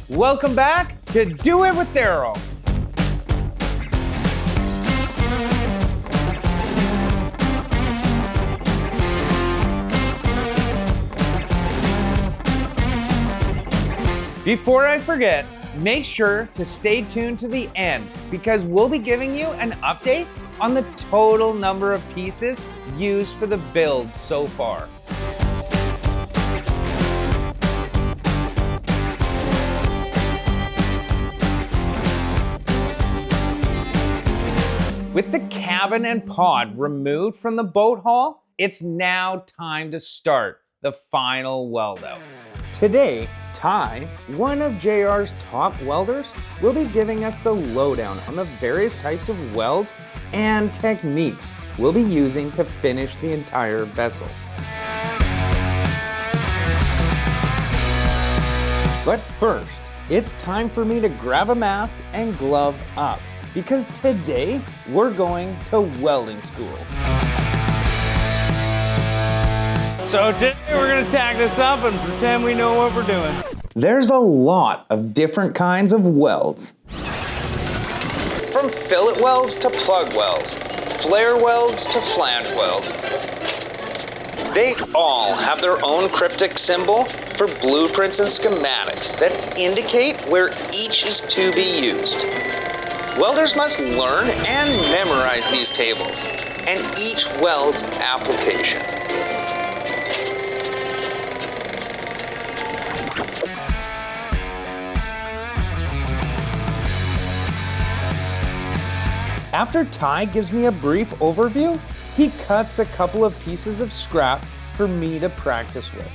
Welcome back to Do It with Darryl. Before I forget, make sure to stay tuned to the end because we'll be giving you an update on the total number of pieces used for the build so far. With the cabin and pod removed from the boat hull, it's now time to start the final weld out. Today, Ty, one of JR's top welders, will be giving us the lowdown on the various types of welds and techniques we'll be using to finish the entire vessel. But first, it's time for me to grab a mask and glove up, because today we're going to welding school. So today we're gonna tag this up and pretend we know what we're doing. There's a lot of different kinds of welds. From fillet welds to plug welds, flare welds to flange welds. They all have their own cryptic symbol for blueprints and schematics that indicate where each is to be used. Welders must learn and memorize these tables and each weld's application. After Ty gives me a brief overview, he cuts a couple of pieces of scrap for me to practice with.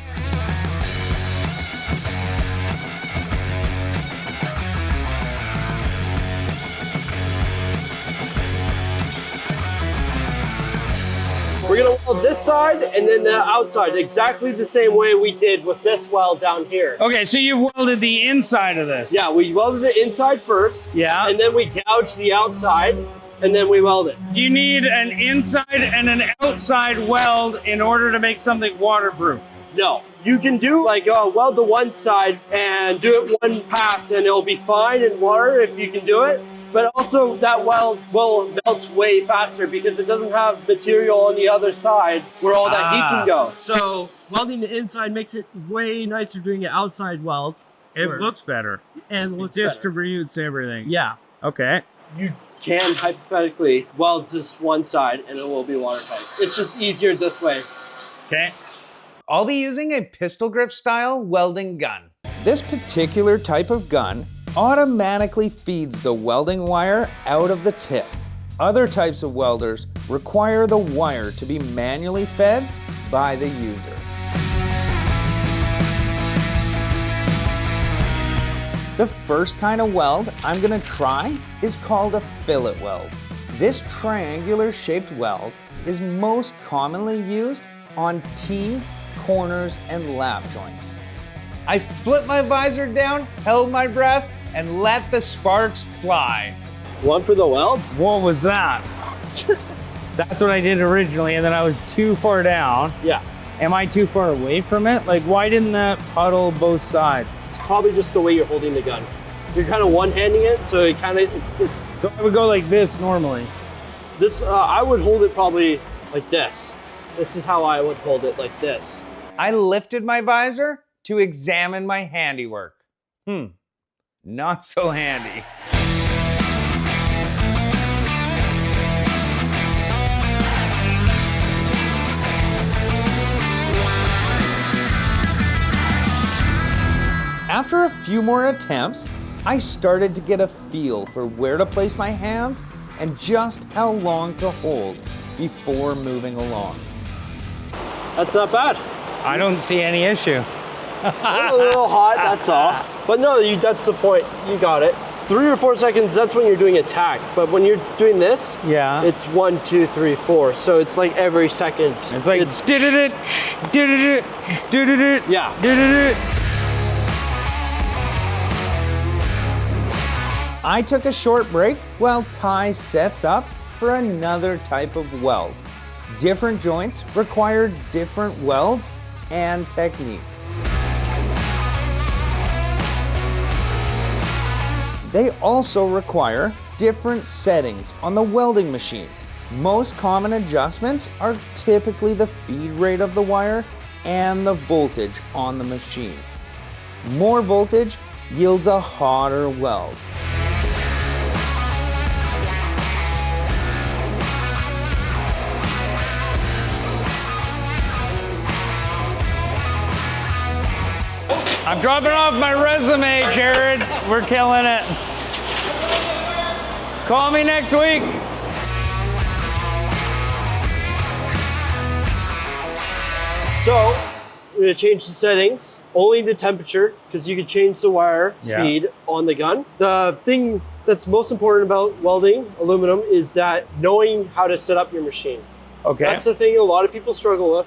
We're gonna weld this side and then the outside exactly the same way we did with this weld down here. Okay, so you welded the inside of this. Yeah, we welded the inside first. Yeah. And then we gouged the outside and then we weld it. Do you need an inside and an outside weld in order to make something waterproof? No, you can do like weld the one side and do it one pass and it'll be fine in water if you can do it. But also that weld will melt way faster because it doesn't have material on the other side where all that heat can go. So welding the inside makes it way nicer doing an outside weld. It looks better. And looks Distributes everything. Yeah. Okay. You can hypothetically weld just one side and it will be watertight. It's just easier this way. Okay. I'll be using a pistol grip style welding gun. This particular type of gun automatically feeds the welding wire out of the tip. Other types of welders require the wire to be manually fed by the user. The first kind of weld I'm gonna try is called a fillet weld. This triangular shaped weld is most commonly used on T, corners, and lap joints. I flipped my visor down, held my breath, and let the sparks fly. One for the weld? What was that? That's what I did originally, and then I was too far down. Yeah. Am I too far away from it? Like, why didn't that puddle both sides? It's probably just the way you're holding the gun. You're kind of one-handing it, so it kind of, it's So I would go like this normally. this, I would hold it probably like this. This is how I would hold it, like this. I lifted my visor to examine my handiwork. Not so handy. After a few more attempts, I started to get a feel for where to place my hands and just how long to hold before moving along. That's not bad. I don't see any issue. A little hot, that's all. But no, that's the point. You got it. 3 or 4 seconds, that's when you're doing a tack. But when you're doing this, Yeah. it's 1, 2, 3, 4. So it's like every second. It's like did-it-it, did-it-it, did-it-it, Yeah. did-it-it. I took a short break while Ty sets up for another type of weld. Different joints require different welds and techniques. They also require different settings on the welding machine. Most common adjustments are typically the feed rate of the wire and the voltage on the machine. More voltage yields a hotter weld. I'm dropping off my resume, Jared. We're killing it. Call me next week. So we're gonna change the settings, only the temperature, because you can change the wire speed on the gun. The thing that's most important about welding aluminum is that knowing how to set up your machine. Okay. That's the thing a lot of people struggle with.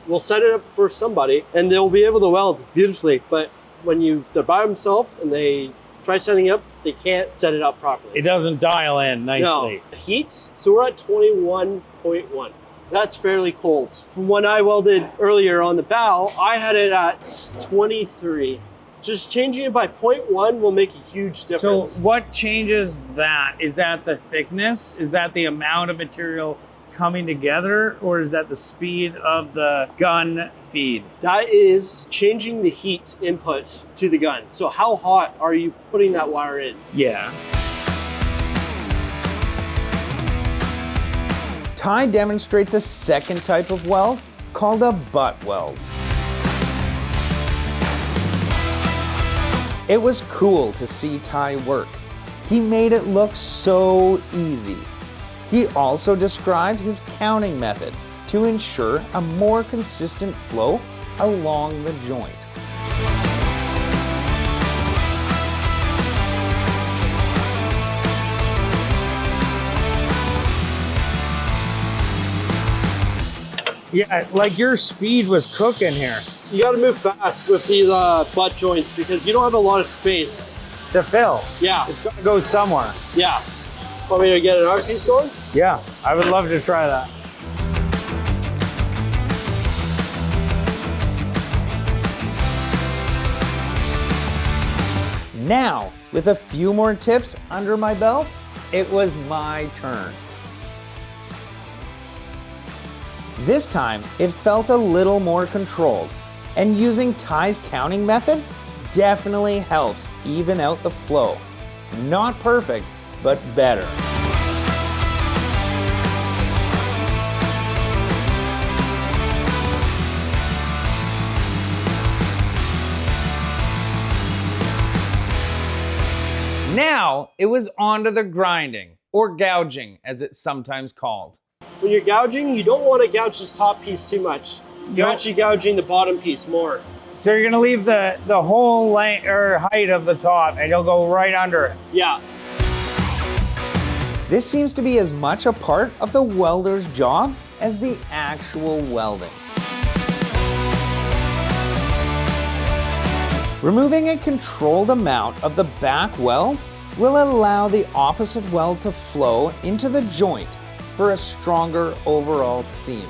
We'll set it up for somebody and they'll be able to weld beautifully. But when they're by themselves and they try setting it up, they can't set it up properly. It doesn't dial in nicely. No. Heat, so we're at 21.1. That's fairly cold. From when I welded earlier on the bow, I had it at 23. Just changing it by 0.1 will make a huge difference. So what changes that? Is that the thickness? Is that the amount of material coming together, or is that the speed of the gun feed? That is changing the heat input to the gun. So how hot are you putting that wire in? Yeah. Ty demonstrates a second type of weld called a butt weld. It was cool to see Ty work. He made it look so easy. He also described his counting method to ensure a more consistent flow along the joint. Yeah, like your speed was cooking here. You gotta move fast with these butt joints because you don't have a lot of space. To fill. Yeah, It's gonna go somewhere. yeah. Want me to get another piece going? Yeah, I would love to try that. Now, with a few more tips under my belt, it was my turn. This time, it felt a little more controlled, and using Ty's counting method definitely helps even out the flow. Not perfect, but better. Now, it was on to the grinding, or gouging as it's sometimes called. When you're gouging, you don't want to gouge this top piece too much. You're Nope. actually gouging the bottom piece more. So you're gonna leave the whole length or height of the top and you'll go right under it. Yeah. This seems to be as much a part of the welder's job as the actual welding. Removing a controlled amount of the back weld will allow the opposite weld to flow into the joint for a stronger overall seam.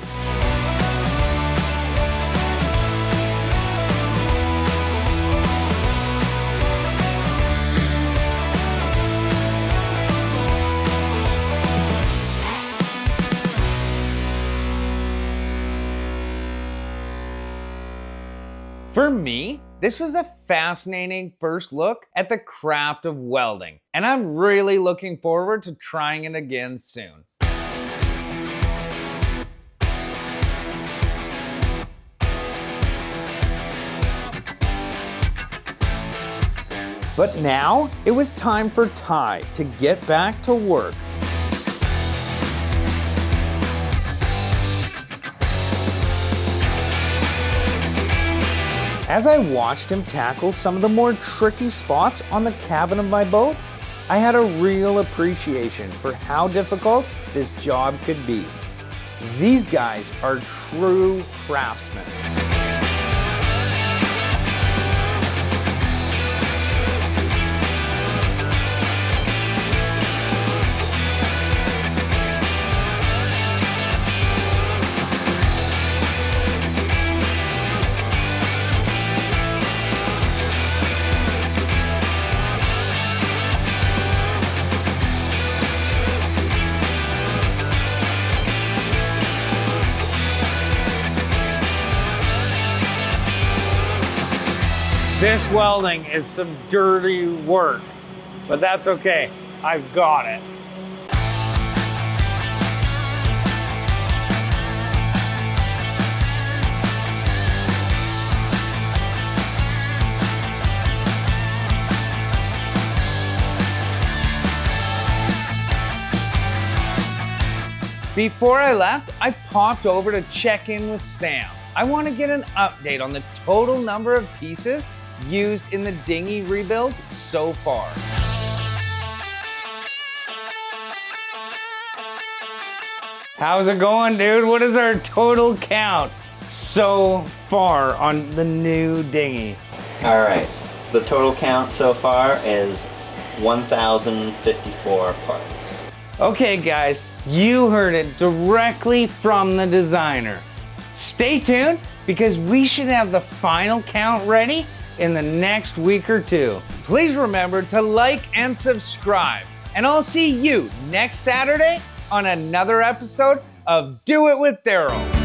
For me, this was a fascinating first look at the craft of welding, and I'm really looking forward to trying it again soon. But now, it was time for Ty to get back to work. As I watched him tackle some of the more tricky spots on the cabin of my boat, I had a real appreciation for how difficult this job could be. These guys are true craftsmen. This welding is some dirty work, but that's okay. I've got it. Before I left, I popped over to check in with Sam. I want to get an update on the total number of pieces used in the dinghy rebuild so far. How's it going, dude? What is our total count so far on the new dinghy? All right, the total count so far is 1,054 parts. Okay, guys, you heard it directly from the designer. Stay tuned because we should have the final count ready in the next week or two. Please remember to like and subscribe, and I'll see you next Saturday on another episode of Do It with Darryl.